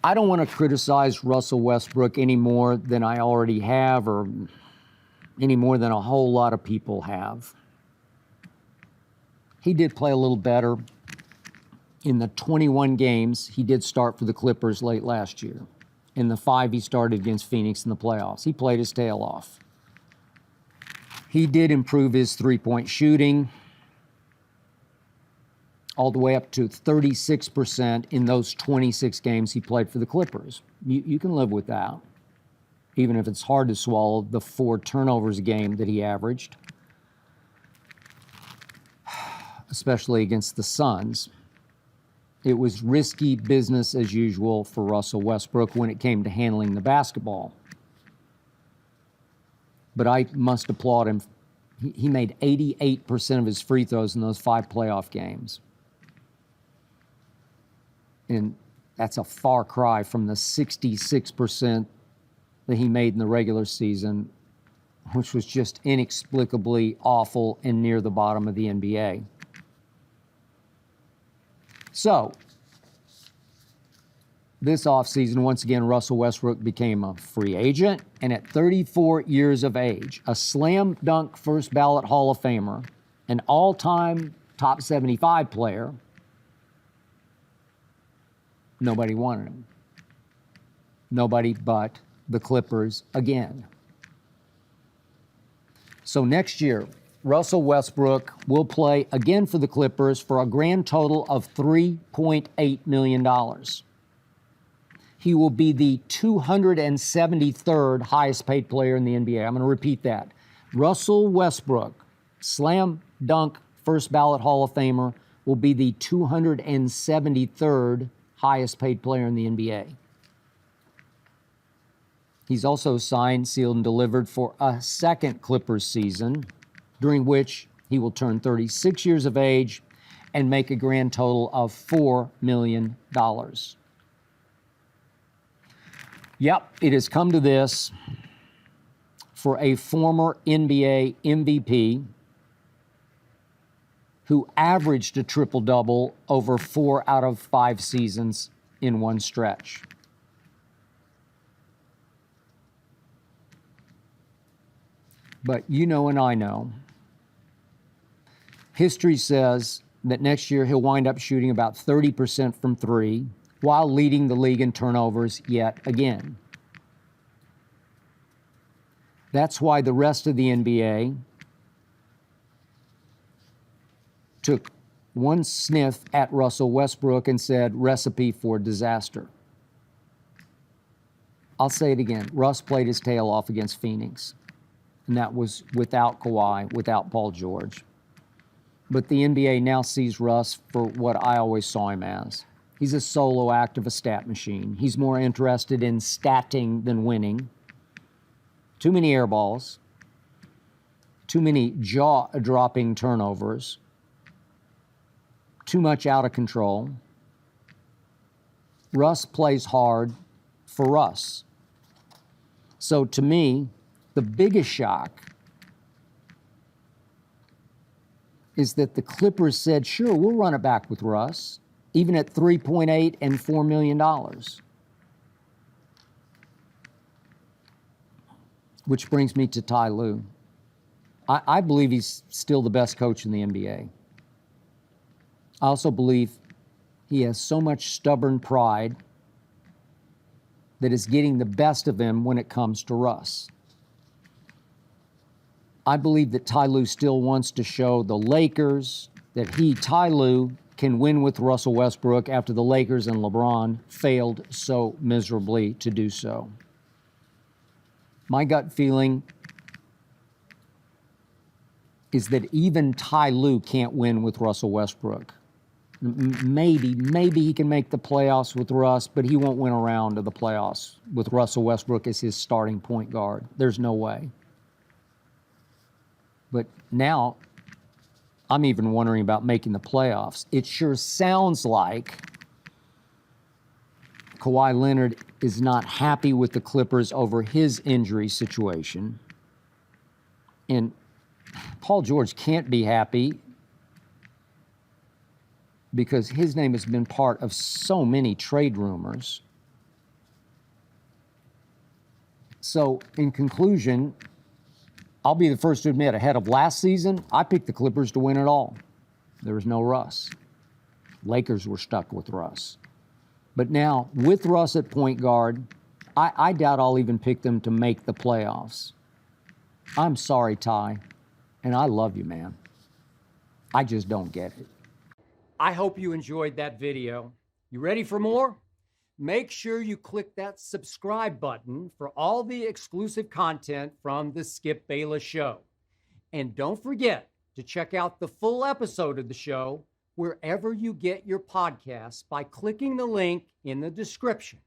I don't want to criticize Russell Westbrook any more than I already have, or any more than a whole lot of people have. He did play a little better in the 21 games he did start for the Clippers late last year. In the 5 he started against Phoenix in the playoffs, he played his tail off. He did improve his three-point shooting all the way up to 36% in those 26 games he played for the Clippers. You can live with that, even if it's hard to swallow the 4 turnovers a game that he averaged, especially against the Suns. It was risky business as usual for Russell Westbrook when it came to handling the basketball. But I must applaud him. He made 88% of his free throws in those 5 playoff games. And that's a far cry from the 66% that he made in the regular season, which was just inexplicably awful and near the bottom of the NBA. So, this offseason, once again, Russell Westbrook became a free agent, and at 34 years of age, a slam dunk first ballot Hall of Famer, an all-time top 75 player, nobody wanted him. Nobody but the Clippers again. So next year, Russell Westbrook will play again for the Clippers for a grand total of $3.8 million. He will be the 273rd highest paid player in the NBA. I'm going to repeat that. Russell Westbrook, slam dunk first ballot Hall of Famer, will be the 273rd highest paid player in the NBA. He's also signed, sealed, and delivered for a second Clippers season, during which he will turn 36 years of age and make a grand total of $4 million. Yep, it has come to this for a former NBA MVP who averaged a triple-double over 4 out of 5 seasons in one stretch. But you know and I know, history says that next year he'll wind up shooting about 30% from 3 while leading the league in turnovers yet again. That's why the rest of the NBA took one sniff at Russell Westbrook and said, recipe for disaster. I'll say it again. Russ played his tail off against Phoenix, and that was without Kawhi, without Paul George. But the NBA now sees Russ for what I always saw him as. He's a solo act of a stat machine. He's more interested in statting than winning. Too many air balls, too many jaw-dropping turnovers, too much out of control. Russ plays hard for Russ. So to me, the biggest shock is that the Clippers said, sure, we'll run it back with Russ, even at $3.8 and $4 million. Which brings me to Ty Lue. I believe he's still the best coach in the NBA. I also believe he has so much stubborn pride that is getting the best of him when it comes to Russ. I believe that Ty Lue still wants to show the Lakers that he, Ty Lue, can win with Russell Westbrook after the Lakers and LeBron failed so miserably to do so. My gut feeling is that even Ty Lue can't win with Russell Westbrook. Maybe he can make the playoffs with Russ, but he won't win a round of the playoffs with Russell Westbrook as his starting point guard. There's no way. But now, I'm even wondering about making the playoffs. It sure sounds like Kawhi Leonard is not happy with the Clippers over his injury situation. And Paul George can't be happy because his name has been part of so many trade rumors. So in conclusion, I'll be the first to admit, ahead of last season, I picked the Clippers to win it all. There was no Russ. Lakers were stuck with Russ. But now, with Russ at point guard, I doubt I'll even pick them to make the playoffs. I'm sorry, Ty, and I love you, man. I just don't get it. I hope you enjoyed that video. You ready for more? Make sure you click that subscribe button for all the exclusive content from the Skip Bayless Show. And don't forget to check out the full episode of the show wherever you get your podcasts by clicking the link in the description.